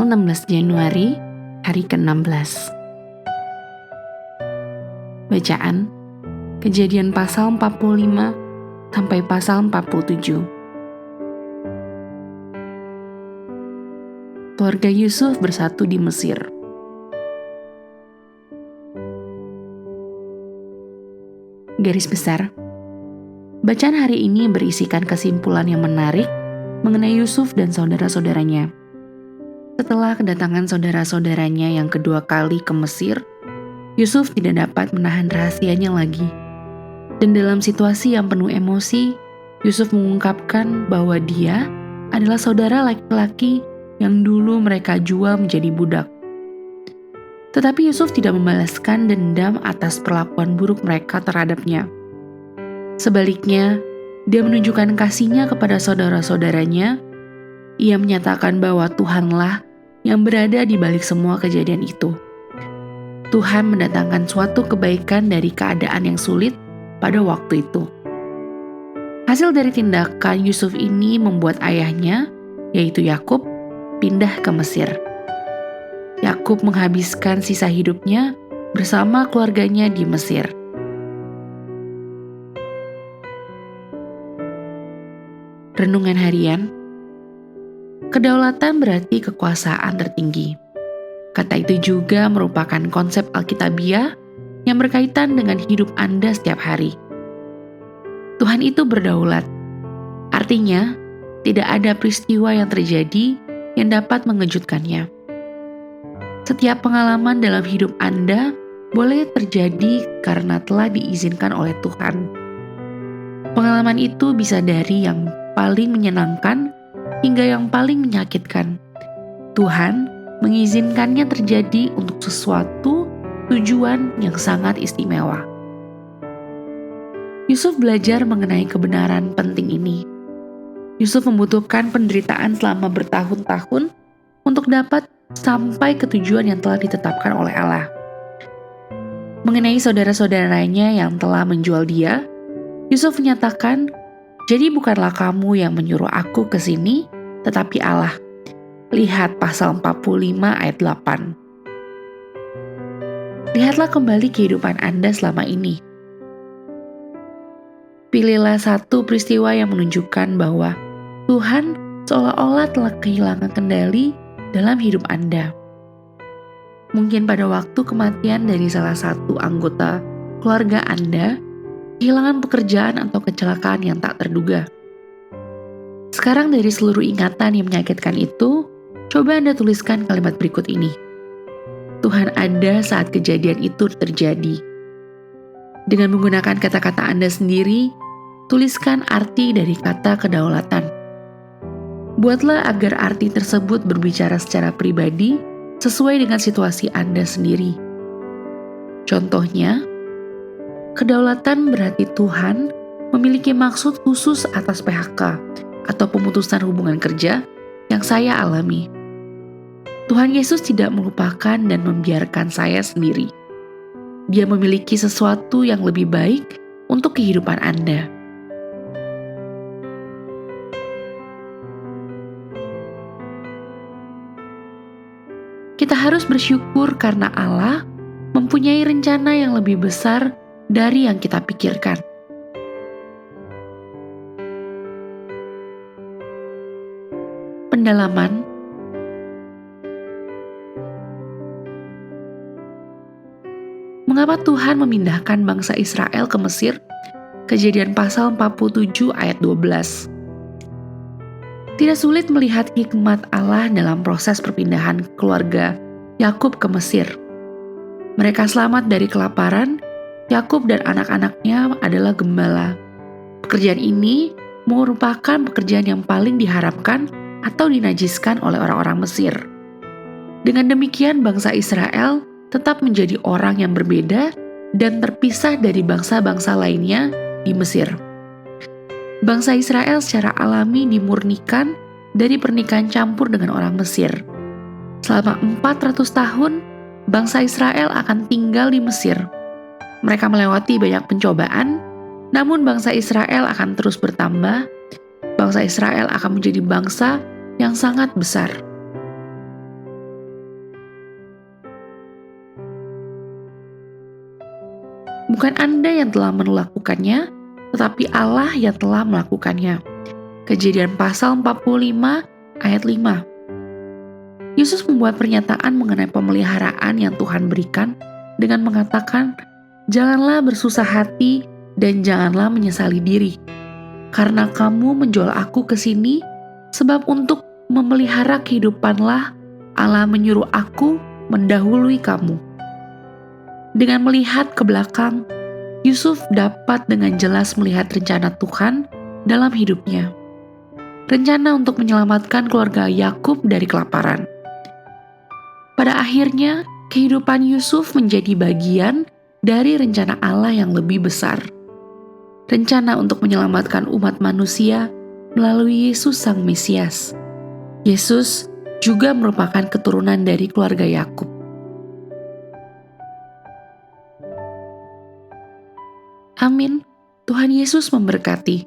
16 Januari, hari ke-16. Bacaan Kejadian pasal 45 sampai pasal 47. Keluarga Yusuf bersatu di Mesir. Garis besar, bacaan hari ini berisikan kesimpulan yang menarik mengenai Yusuf dan saudara-saudaranya. Setelah kedatangan saudara-saudaranya yang kedua kali ke Mesir, Yusuf tidak dapat menahan rahasianya lagi. Dan dalam situasi yang penuh emosi, Yusuf mengungkapkan bahwa dia adalah saudara laki-laki yang dulu mereka jual menjadi budak. Tetapi Yusuf tidak membalaskan dendam atas perlakuan buruk mereka terhadapnya. Sebaliknya, dia menunjukkan kasihnya kepada saudara-saudaranya. Ia menyatakan bahwa Tuhanlah yang berada di balik semua kejadian itu. Tuhan mendatangkan suatu kebaikan dari keadaan yang sulit pada waktu itu. Hasil dari tindakan Yusuf ini membuat ayahnya, yaitu Yakub, pindah ke Mesir. Yakub menghabiskan sisa hidupnya bersama keluarganya di Mesir. Renungan harian. Kedaulatan berarti kekuasaan tertinggi. Kata itu juga merupakan konsep Alkitabiah yang berkaitan dengan hidup Anda setiap hari. Tuhan itu berdaulat. Artinya, tidak ada peristiwa yang terjadi yang dapat mengejutkannya. Setiap pengalaman dalam hidup Anda boleh terjadi karena telah diizinkan oleh Tuhan. Pengalaman itu bisa dari yang paling menyenangkan hingga yang paling menyakitkan. Tuhan mengizinkannya terjadi untuk sesuatu tujuan yang sangat istimewa. Yusuf belajar mengenai kebenaran penting ini. Yusuf membutuhkan penderitaan selama bertahun-tahun untuk dapat sampai ke tujuan yang telah ditetapkan oleh Allah. Mengenai saudara-saudaranya yang telah menjual dia, Yusuf menyatakan, "Jadi bukanlah kamu yang menyuruh aku ke sini, tetapi Allah." Lihat pasal 45 ayat 8. Lihatlah kembali kehidupan Anda selama ini. Pilihlah satu peristiwa yang menunjukkan bahwa Tuhan seolah-olah telah kehilangan kendali dalam hidup Anda. Mungkin pada waktu kematian dari salah satu anggota keluarga Anda, kehilangan pekerjaan atau kecelakaan yang tak terduga. Sekarang dari seluruh ingatan yang menyakitkan itu, coba Anda tuliskan kalimat berikut ini. Tuhan ada saat kejadian itu terjadi. Dengan menggunakan kata-kata Anda sendiri, tuliskan arti dari kata kedaulatan. Buatlah agar arti tersebut berbicara secara pribadi sesuai dengan situasi Anda sendiri. Contohnya, kedaulatan berarti Tuhan memiliki maksud khusus atas PHK atau pemutusan hubungan kerja yang saya alami. Tuhan Yesus tidak melupakan dan membiarkan saya sendiri. Dia memiliki sesuatu yang lebih baik untuk kehidupan Anda. Kita harus bersyukur karena Allah mempunyai rencana yang lebih besar dari yang kita pikirkan. Pendalaman. Mengapa Tuhan memindahkan bangsa Israel ke Mesir? Kejadian pasal 47 ayat 12. Tidak sulit melihat hikmat Allah dalam proses perpindahan keluarga Yakub ke Mesir. Mereka selamat dari kelaparan. Yakub dan anak-anaknya adalah gembala. Pekerjaan ini merupakan pekerjaan yang paling diharapkan atau dinajiskan oleh orang-orang Mesir. Dengan demikian bangsa Israel tetap menjadi orang yang berbeda dan terpisah dari bangsa-bangsa lainnya di Mesir. Bangsa Israel secara alami dimurnikan dari pernikahan campur dengan orang Mesir. Selama 400 tahun, bangsa Israel akan tinggal di Mesir. Mereka melewati banyak pencobaan, namun bangsa Israel akan terus bertambah. Bangsa Israel akan menjadi bangsa yang sangat besar. Bukan Anda yang telah melakukannya, tetapi Allah yang telah melakukannya. Kejadian pasal 45 ayat 5. Yesus membuat pernyataan mengenai pemeliharaan yang Tuhan berikan dengan mengatakan, "Janganlah bersusah hati dan janganlah menyesali diri, karena kamu menjual aku ke sini, sebab untuk memelihara kehidupanlah Allah menyuruh aku mendahului kamu." Dengan melihat ke belakang, Yusuf dapat dengan jelas melihat rencana Tuhan dalam hidupnya. Rencana untuk menyelamatkan keluarga Yakub dari kelaparan. Pada akhirnya, kehidupan Yusuf menjadi bagian dari rencana Allah yang lebih besar. Rencana untuk menyelamatkan umat manusia melalui Yesus Sang Mesias. Yesus juga merupakan keturunan dari keluarga Yakub. Amin. Tuhan Yesus memberkati.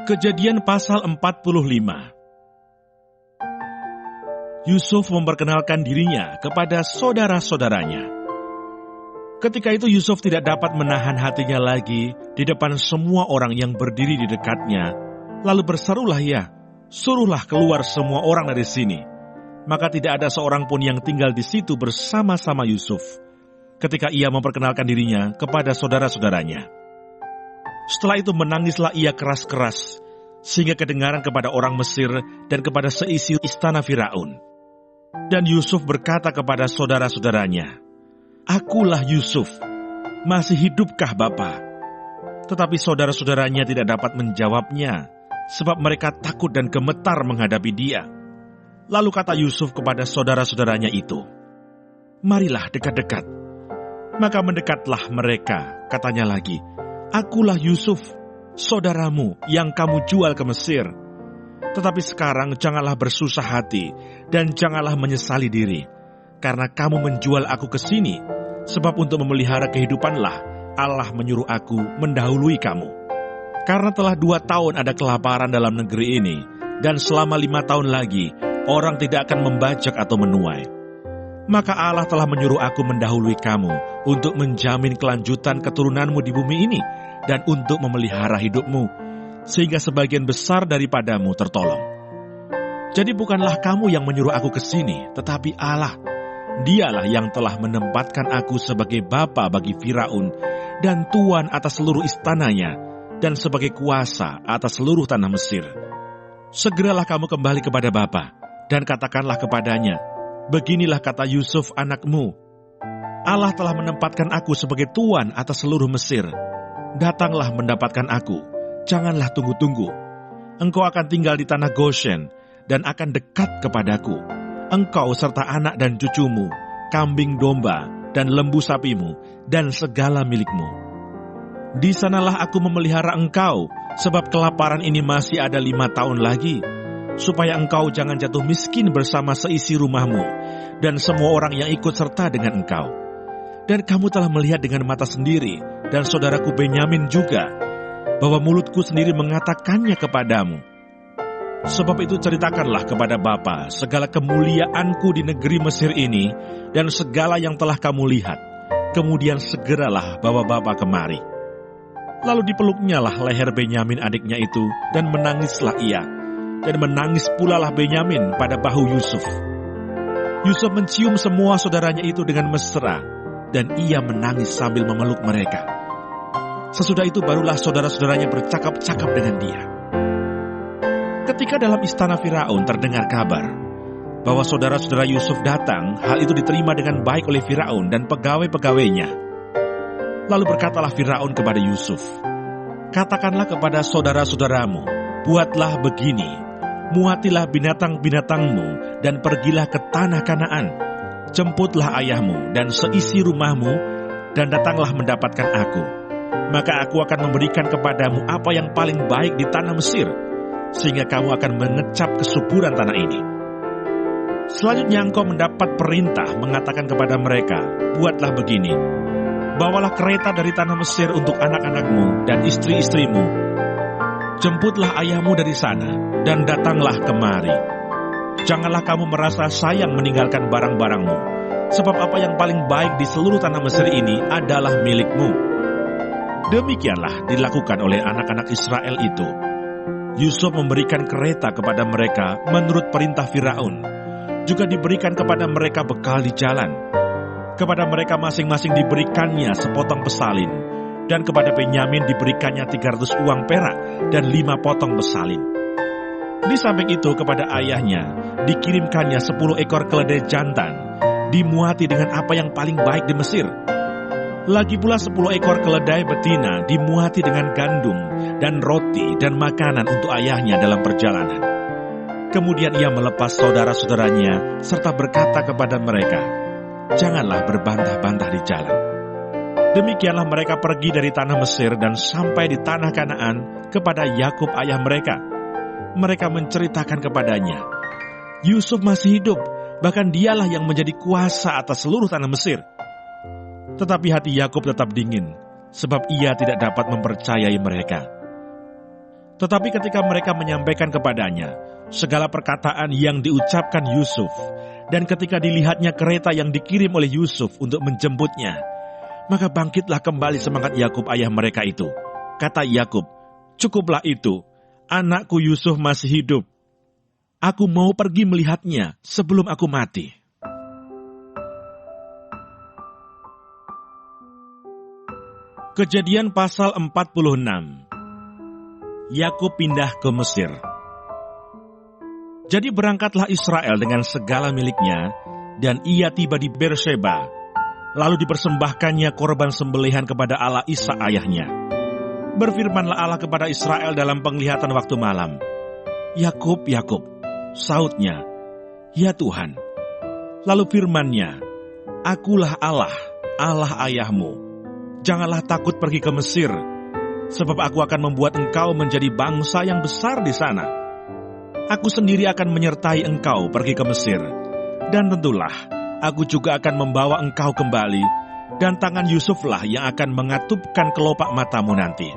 Kejadian pasal 45. Yusuf memperkenalkan dirinya kepada saudara-saudaranya. Ketika itu Yusuf tidak dapat menahan hatinya lagi di depan semua orang yang berdiri di dekatnya. Lalu berserulah ia, "Suruhlah keluar semua orang dari sini." Maka tidak ada seorang pun yang tinggal di situ bersama-sama Yusuf ketika ia memperkenalkan dirinya kepada saudara-saudaranya. Setelah itu menangislah ia keras-keras, sehingga kedengaran kepada orang Mesir dan kepada seisi istana Firaun. Dan Yusuf berkata kepada saudara-saudaranya, "Akulah Yusuf, masih hidupkah Bapa?" Tetapi saudara-saudaranya tidak dapat menjawabnya, sebab mereka takut dan gemetar menghadapi dia. Lalu kata Yusuf kepada saudara-saudaranya itu, "Marilah dekat-dekat." Maka mendekatlah mereka, katanya lagi, "Akulah Yusuf, saudaramu yang kamu jual ke Mesir. Tetapi sekarang janganlah bersusah hati dan janganlah menyesali diri, karena kamu menjual aku ke sini, sebab untuk memelihara kehidupanlah Allah menyuruh aku mendahului kamu. Karena telah 2 tahun ada kelaparan dalam negeri ini, dan selama 5 tahun lagi orang tidak akan membajak atau menuai. Maka Allah telah menyuruh aku mendahului kamu untuk menjamin kelanjutan keturunanmu di bumi ini dan untuk memelihara hidupmu, sehingga sebagian besar daripadamu tertolong. Jadi bukanlah kamu yang menyuruh aku ke sini, tetapi Allah. Dialah yang telah menempatkan aku sebagai bapa bagi Firaun dan tuan atas seluruh istananya dan sebagai kuasa atas seluruh tanah Mesir. Segeralah kamu kembali kepada bapa dan katakanlah kepadanya, beginilah kata Yusuf anakmu, Allah telah menempatkan aku sebagai tuan atas seluruh Mesir. Datanglah mendapatkan aku, janganlah tunggu-tunggu. Engkau akan tinggal di tanah Goshen dan akan dekat kepadaku. Engkau serta anak dan cucumu, kambing domba dan lembu sapimu, dan segala milikmu. Di sanalah aku memelihara engkau, sebab kelaparan ini masih ada 5 tahun lagi, supaya engkau jangan jatuh miskin bersama seisi rumahmu, dan semua orang yang ikut serta dengan engkau. Dan kamu telah melihat dengan mata sendiri, dan saudaraku Benyamin juga, bahwa mulutku sendiri mengatakannya kepadamu. Sebab itu ceritakanlah kepada Bapa segala kemuliaanku di negeri Mesir ini, dan segala yang telah kamu lihat. Kemudian segeralah bawa Bapa kemari. Lalu dipeluknyalah leher Benyamin adiknya itu, dan menangislah ia. Dan menangis pula lah Benyamin pada bahu Yusuf. Yusuf mencium semua saudaranya itu dengan mesra, dan ia menangis sambil memeluk mereka. Sesudah itu barulah saudara-saudaranya bercakap-cakap dengan dia. Ketika dalam istana Firaun terdengar kabar bahwa saudara-saudara Yusuf datang, hal itu diterima dengan baik oleh Firaun dan pegawai-pegawainya. Lalu berkatalah Firaun kepada Yusuf, "Katakanlah kepada saudara-saudaramu, buatlah begini, muatilah binatang-binatangmu dan pergilah ke tanah Kanaan. Jemputlah ayahmu dan seisi rumahmu dan datanglah mendapatkan aku. Maka aku akan memberikan kepadamu apa yang paling baik di tanah Mesir, sehingga kamu akan mengecap kesuburan tanah ini." Selanjutnya engkau mendapat perintah mengatakan kepada mereka, "Buatlah begini, bawalah kereta dari tanah Mesir untuk anak-anakmu dan istri-istrimu. Jemputlah ayahmu dari sana, dan datanglah kemari. Janganlah kamu merasa sayang meninggalkan barang-barangmu, sebab apa yang paling baik di seluruh tanah Mesir ini adalah milikmu. Demikianlah dilakukan oleh anak-anak Israel itu. Yusuf memberikan kereta kepada mereka menurut perintah Firaun. Juga diberikan kepada mereka bekal di jalan. Kepada mereka masing-masing diberikannya sepotong pesalin, dan kepada Benyamin diberikannya 300 uang perak dan 5 potong pesalin. Di samping itu kepada ayahnya dikirimkannya 10 ekor keledai jantan, dimuati dengan apa yang paling baik di Mesir. Lagi pula 10 ekor keledai betina dimuati dengan gandum dan roti dan makanan untuk ayahnya dalam perjalanan. Kemudian ia melepas saudara-saudaranya serta berkata kepada mereka, "Janganlah berbantah-bantah di jalan." Demikianlah mereka pergi dari tanah Mesir dan sampai di tanah Kanaan kepada Yakub ayah mereka. Mereka menceritakan kepadanya, Yusuf masih hidup, bahkan dialah yang menjadi kuasa atas seluruh tanah Mesir. Tetapi hati Yakub tetap dingin, sebab ia tidak dapat mempercayai mereka. Tetapi ketika mereka menyampaikan kepadanya segala perkataan yang diucapkan Yusuf, dan ketika dilihatnya kereta yang dikirim oleh Yusuf untuk menjemputnya, maka bangkitlah kembali semangat Yakub ayah mereka itu. Kata Yakub, "Cukuplah itu, anakku Yusuf masih hidup. Aku mau pergi melihatnya sebelum aku mati." Kejadian pasal 46. Yakub pindah ke Mesir. Jadi berangkatlah Israel dengan segala miliknya, dan ia tiba di Berseba. Lalu dipersembahkannya korban sembelihan kepada Allah Isa ayahnya. Berfirmanlah Allah kepada Israel dalam penglihatan waktu malam. "Yakub, Yakub," sautnya, "Ya Tuhan." Lalu firman-Nya, "Akulah Allah, Allah ayahmu. Janganlah takut pergi ke Mesir, sebab aku akan membuat engkau menjadi bangsa yang besar di sana. Aku sendiri akan menyertai engkau pergi ke Mesir, dan tentulah aku juga akan membawa engkau kembali, dan tangan Yusuflah yang akan mengatupkan kelopak matamu nanti."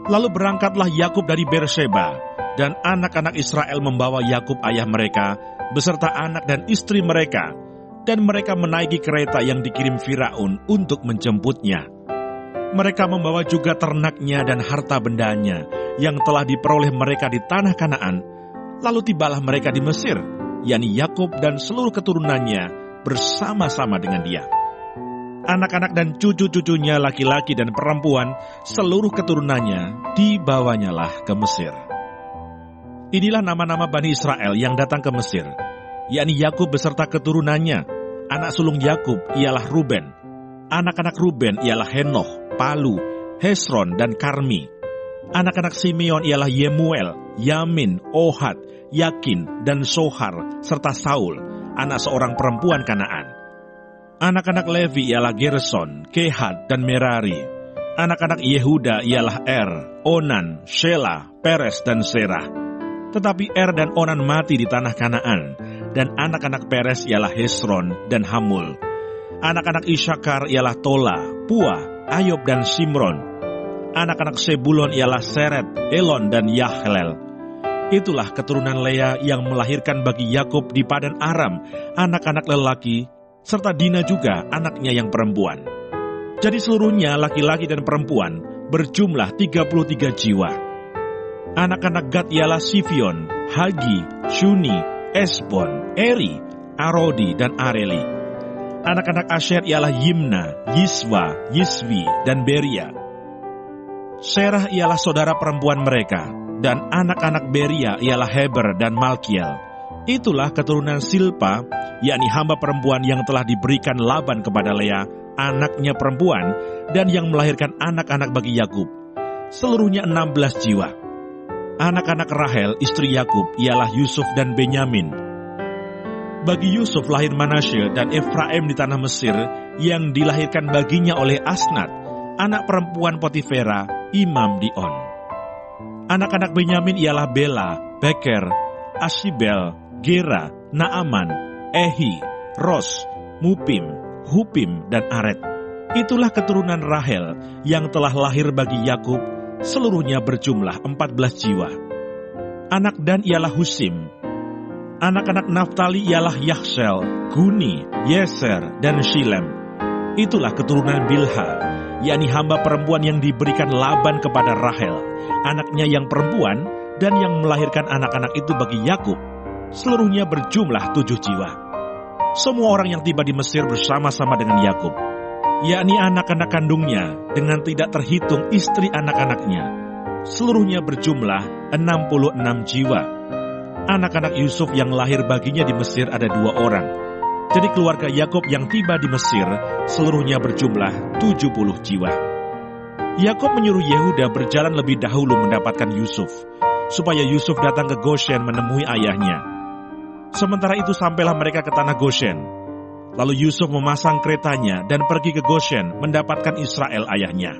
Lalu berangkatlah Yakub dari Berseba, dan anak-anak Israel membawa Yakub ayah mereka, beserta anak dan istri mereka, dan mereka menaiki kereta yang dikirim Firaun untuk menjemputnya. Mereka membawa juga ternaknya dan harta bendanya yang telah diperoleh mereka di tanah Kanaan. Lalu tibalah mereka di Mesir, yakni Yakub dan seluruh keturunannya bersama-sama dengan dia. Anak-anak dan cucu-cucunya laki-laki dan perempuan, seluruh keturunannya dibawanyalah ke Mesir. Inilah nama-nama Bani Israel yang datang ke Mesir, yakni Yakub beserta keturunannya. Anak sulung Yakub ialah Ruben. Anak-anak Ruben ialah Henoch, Palu, Hesron, dan Karmi. Anak-anak Simeon ialah Yemuel, Yamin, Ohad, Yakin, dan Sohar, serta Saul, anak seorang perempuan Kanaan. Anak-anak Levi ialah Gerson, Kehat, dan Merari. Anak-anak Yehuda ialah Onan, Shela, Peres, dan Serah. Tetapi dan Onan mati di tanah Kanaan, dan anak-anak Peres ialah Hesron dan Hamul. Anak-anak Isakar ialah Tola, Pua, Ayub, dan Simron. Anak-anak Sebulon ialah Seret, Elon, dan Yahlel. Itulah keturunan Lea yang melahirkan bagi Yakub di Padan Aram anak-anak lelaki, serta Dina juga anaknya yang perempuan. Jadi seluruhnya laki-laki dan perempuan berjumlah 33 jiwa. Anak-anak Gad ialah Sifion, Hagi, Shuni, Esbon, Eri, Arodi, dan Areli. Anak-anak Asher ialah Yimna, Yiswa, Yiswi, dan Beria. Serah ialah saudara perempuan mereka, dan anak-anak Beria ialah Heber dan Malkiel. Itulah keturunan Silpa, yakni hamba perempuan yang telah diberikan Laban kepada Lea, anaknya perempuan, dan yang melahirkan anak-anak bagi Yakub. Seluruhnya 16 jiwa. Anak-anak Rahel, istri Yakub, ialah Yusuf dan Benyamin. Bagi Yusuf lahir Manasye dan Efraim di tanah Mesir, yang dilahirkan baginya oleh Asnat, anak perempuan Potifera, imam di On. Anak-anak Benyamin ialah Bela, Beker, Asibel, Gera, Naaman, Ehi, Ros, Mupim, Hupim, dan Aret. Itulah keturunan Rahel yang telah lahir bagi Yakub, seluruhnya berjumlah 14 jiwa. Anak Dan ialah Husim. Anak-anak Naftali ialah Yahsel, Guni, Yeser, dan Shilem. Itulah keturunan Bilha, yakni hamba perempuan yang diberikan Laban kepada Rahel, anaknya yang perempuan, dan yang melahirkan anak-anak itu bagi Yakub. Seluruhnya berjumlah 7 jiwa. Semua orang yang tiba di Mesir bersama-sama dengan Yakub, yakni anak-anak kandungnya, dengan tidak terhitung istri anak-anaknya. Seluruhnya berjumlah 66 jiwa. Anak-anak Yusuf yang lahir baginya di Mesir ada 2 orang. Jadi keluarga Yakub yang tiba di Mesir, seluruhnya berjumlah 70 jiwa. Yakub menyuruh Yehuda berjalan lebih dahulu mendapatkan Yusuf, supaya Yusuf datang ke Goshen menemui ayahnya. Sementara itu sampailah mereka ke tanah Goshen. Lalu Yusuf memasang keretanya dan pergi ke Goshen mendapatkan Israel ayahnya.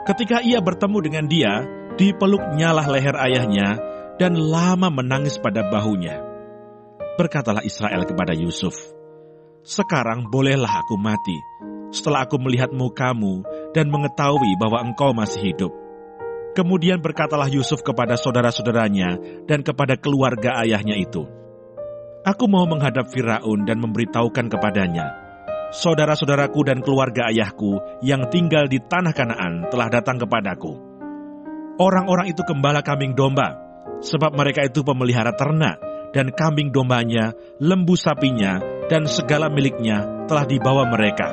Ketika ia bertemu dengan dia, dipeluknyalah leher ayahnya dan lama menangis pada bahunya. Berkatalah Israel kepada Yusuf, "Sekarang bolehlah aku mati, setelah aku melihat mukamu dan mengetahui bahwa engkau masih hidup." Kemudian berkatalah Yusuf kepada saudara-saudaranya dan kepada keluarga ayahnya itu, "Aku mau menghadap Firaun dan memberitahukan kepadanya, saudara-saudaraku dan keluarga ayahku yang tinggal di tanah Kanaan telah datang kepadaku. Orang-orang itu gembala kambing domba, sebab mereka itu pemelihara ternak, dan kambing dombanya, lembu sapinya, dan segala miliknya telah dibawa mereka.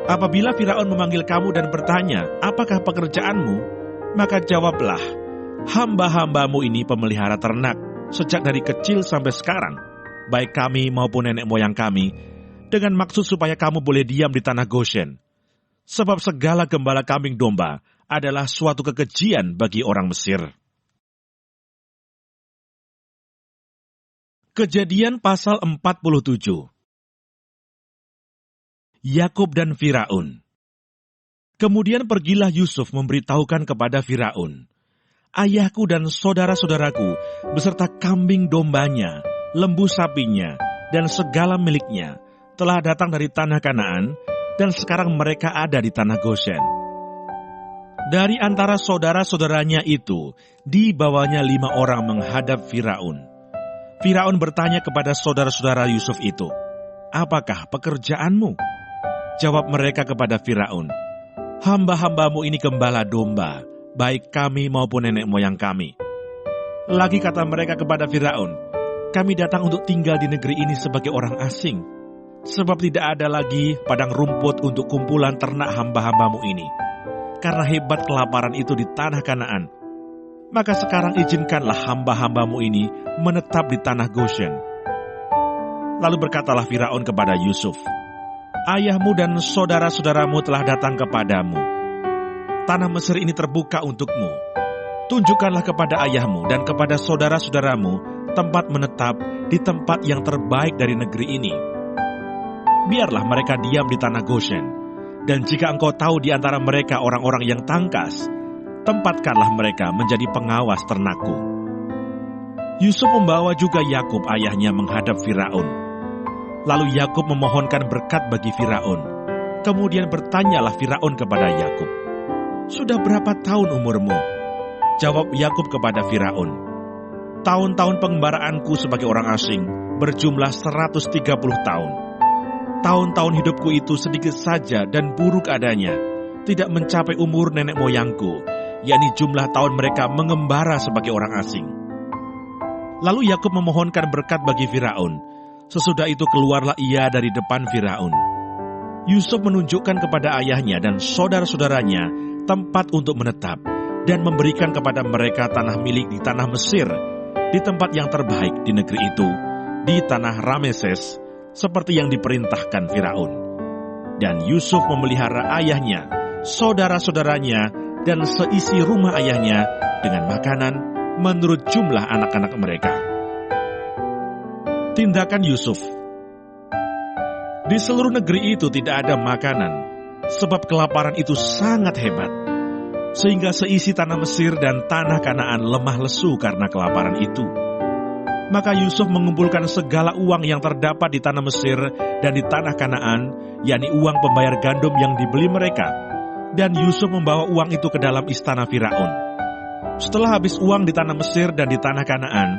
Apabila Firaun memanggil kamu dan bertanya, 'Apakah pekerjaanmu?' maka jawablah, 'Hamba-hambamu ini pemelihara ternak sejak dari kecil sampai sekarang, baik kami maupun nenek moyang kami, dengan maksud supaya kamu boleh diam di tanah Goshen. Sebab segala gembala kambing domba adalah suatu kekejian bagi orang Mesir.'" Kejadian pasal 47. Yakub dan Firaun. Kemudian pergilah Yusuf memberitahukan kepada Firaun, "Ayahku dan saudara-saudaraku beserta kambing dombanya, lembu sapinya, dan segala miliknya telah datang dari tanah Kanaan, dan sekarang mereka ada di tanah Goshen." Dari antara saudara-saudaranya itu, dibawanya 5 orang menghadap Firaun. Firaun bertanya kepada saudara-saudara Yusuf itu, "Apakah pekerjaanmu?" Jawab mereka kepada Firaun, "Hamba-hambamu ini gembala domba, baik kami maupun nenek moyang kami." Lagi kata mereka kepada Firaun, "Kami datang untuk tinggal di negeri ini sebagai orang asing, sebab tidak ada lagi padang rumput untuk kumpulan ternak hamba-hambamu ini, karena hebat kelaparan itu di tanah Kanaan. Maka sekarang izinkanlah hamba-hambamu ini menetap di tanah Goshen." Lalu berkatalah Firaun kepada Yusuf, "Ayahmu dan saudara-saudaramu telah datang kepadamu. Tanah Mesir ini terbuka untukmu. Tunjukkanlah kepada ayahmu dan kepada saudara-saudaramu tempat menetap di tempat yang terbaik dari negeri ini. Biarlah mereka diam di tanah Goshen, dan jika engkau tahu di antara mereka orang-orang yang tangkas, tempatkanlah mereka menjadi pengawas ternakku." Yusuf membawa juga Yakub ayahnya menghadap Firaun. Lalu Yakub memohonkan berkat bagi Firaun. Kemudian bertanyalah Firaun kepada Yakub, "Sudah berapa tahun umurmu?" Jawab Yakub kepada Firaun, "Tahun-tahun pengembaraanku sebagai orang asing berjumlah 130 tahun. Tahun-tahun hidupku itu sedikit saja dan buruk adanya, tidak mencapai umur nenek moyangku, yakni jumlah tahun mereka mengembara sebagai orang asing." Lalu Yakub memohonkan berkat bagi Firaun. Sesudah itu keluarlah ia dari depan Firaun. Yusuf menunjukkan kepada ayahnya dan saudara-saudaranya tempat untuk menetap, dan memberikan kepada mereka tanah milik di tanah Mesir, di tempat yang terbaik di negeri itu, di tanah Rameses, seperti yang diperintahkan Firaun. Dan Yusuf memelihara ayahnya, saudara-saudaranya, dan seisi rumah ayahnya dengan makanan menurut jumlah anak-anak mereka. Tindakan Yusuf. Di seluruh negeri itu tidak ada makanan, sebab kelaparan itu sangat hebat, sehingga seisi tanah Mesir dan tanah Kanaan lemah lesu karena kelaparan itu. Maka Yusuf mengumpulkan segala uang yang terdapat di tanah Mesir dan di tanah Kanaan, yakni uang pembayar gandum yang dibeli mereka. Dan Yusuf membawa uang itu ke dalam istana Firaun. Setelah habis uang di tanah Mesir dan di tanah Kanaan,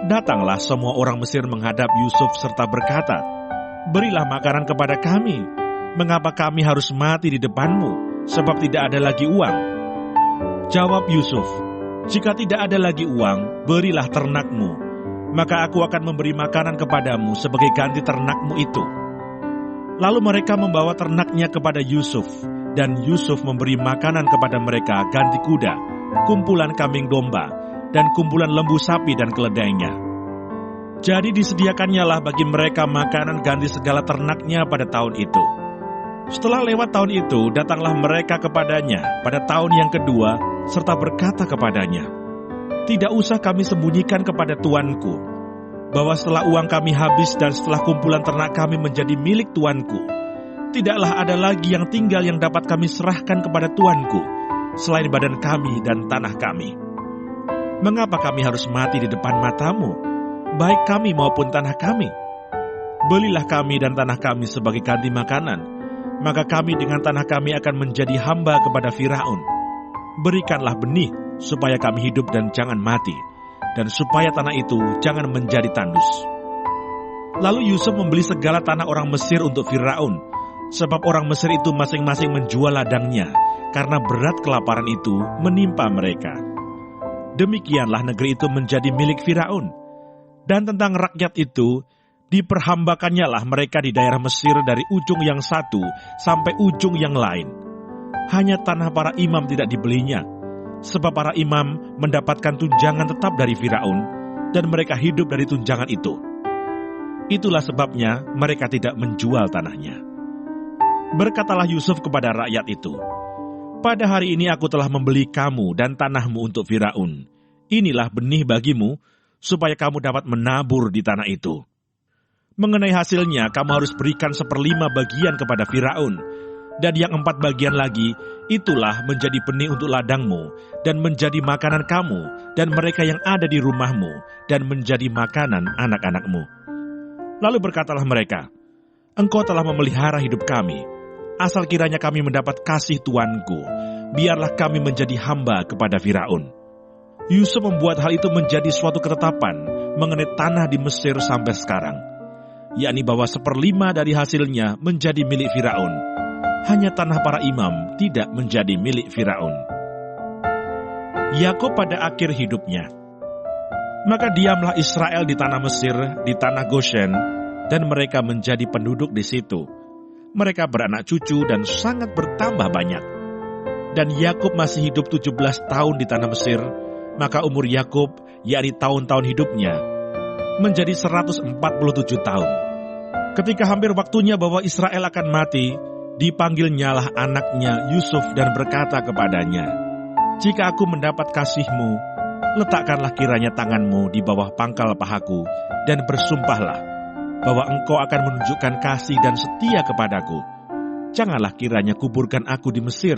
datanglah semua orang Mesir menghadap Yusuf serta berkata, "Berilah makanan kepada kami. Mengapa kami harus mati di depanmu, sebab tidak ada lagi uang?" Jawab Yusuf, "Jika tidak ada lagi uang, berilah ternakmu. Maka aku akan memberi makanan kepadamu sebagai ganti ternakmu itu." Lalu mereka membawa ternaknya kepada Yusuf, dan Yusuf memberi makanan kepada mereka ganti kuda, kumpulan kambing domba, dan kumpulan lembu sapi dan keledainya. Jadi disediakannya lah bagi mereka makanan ganti segala ternaknya pada tahun itu. Setelah lewat tahun itu, datanglah mereka kepadanya pada tahun yang kedua, serta berkata kepadanya, "Tidak usah kami sembunyikan kepada tuanku, bahwa setelah uang kami habis dan setelah kumpulan ternak kami menjadi milik tuanku, tidaklah ada lagi yang tinggal yang dapat kami serahkan kepada tuanku, selain badan kami dan tanah kami. Mengapa kami harus mati di depan matamu, baik kami maupun tanah kami? Belilah kami dan tanah kami sebagai ganti makanan, maka kami dengan tanah kami akan menjadi hamba kepada Firaun. Berikanlah benih supaya kami hidup dan jangan mati, dan supaya tanah itu jangan menjadi tandus." Lalu Yusuf membeli segala tanah orang Mesir untuk Firaun, sebab orang Mesir itu masing-masing menjual ladangnya, karena berat kelaparan itu menimpa mereka. Demikianlah negeri itu menjadi milik Firaun. Dan tentang rakyat itu, diperhambakannya lah mereka di daerah Mesir dari ujung yang satu sampai ujung yang lain. Hanya tanah para imam tidak dibelinya, sebab para imam mendapatkan tunjangan tetap dari Firaun, dan mereka hidup dari tunjangan itu. Itulah sebabnya mereka tidak menjual tanahnya. Berkatalah Yusuf kepada rakyat itu, "Pada hari ini aku telah membeli kamu dan tanahmu untuk Firaun. Inilah benih bagimu, supaya kamu dapat menabur di tanah itu. Mengenai hasilnya, kamu harus berikan 1/5 bagian kepada Firaun, dan yang 4 bagian lagi, itulah menjadi benih untuk ladangmu, dan menjadi makanan kamu, dan mereka yang ada di rumahmu, dan menjadi makanan anak-anakmu." Lalu berkatalah mereka, "Engkau telah memelihara hidup kami. Asal kiranya kami mendapat kasih tuanku, biarlah kami menjadi hamba kepada Firaun." Yusuf membuat hal itu menjadi suatu ketetapan mengenai tanah di Mesir sampai sekarang, yakni bahwa 1/5 dari hasilnya menjadi milik Firaun. Hanya tanah para imam tidak menjadi milik Firaun. Yakub pada akhir hidupnya. Maka diamlah Israel di tanah Mesir, di tanah Goshen, dan mereka menjadi penduduk di situ. Mereka beranak cucu dan sangat bertambah banyak. Dan Yakub masih hidup 17 tahun di tanah Mesir, maka umur Yakub, yakni tahun-tahun hidupnya, menjadi 147 tahun. Ketika hampir waktunya bahwa Israel akan mati, dipanggilnyalah anaknya Yusuf dan berkata kepadanya, "Jika aku mendapat kasih-Mu, letakkanlah kiranya tanganmu di bawah pangkal pahaku, dan bersumpahlah bahwa engkau akan menunjukkan kasih dan setia kepadaku. Janganlah kiranya kuburkan aku di Mesir,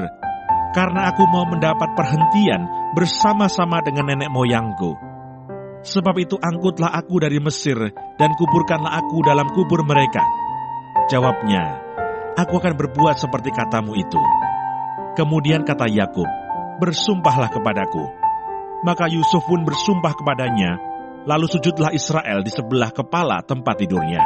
karena aku mau mendapat perhentian bersama-sama dengan nenek moyangku. Sebab itu angkutlah aku dari Mesir, dan kuburkanlah aku dalam kubur mereka." Jawabnya, "Aku akan berbuat seperti katamu itu." Kemudian kata Yakub, "Bersumpahlah kepadaku." Maka Yusuf pun bersumpah kepadanya, lalu sujudlah Israel di sebelah kepala tempat tidurnya.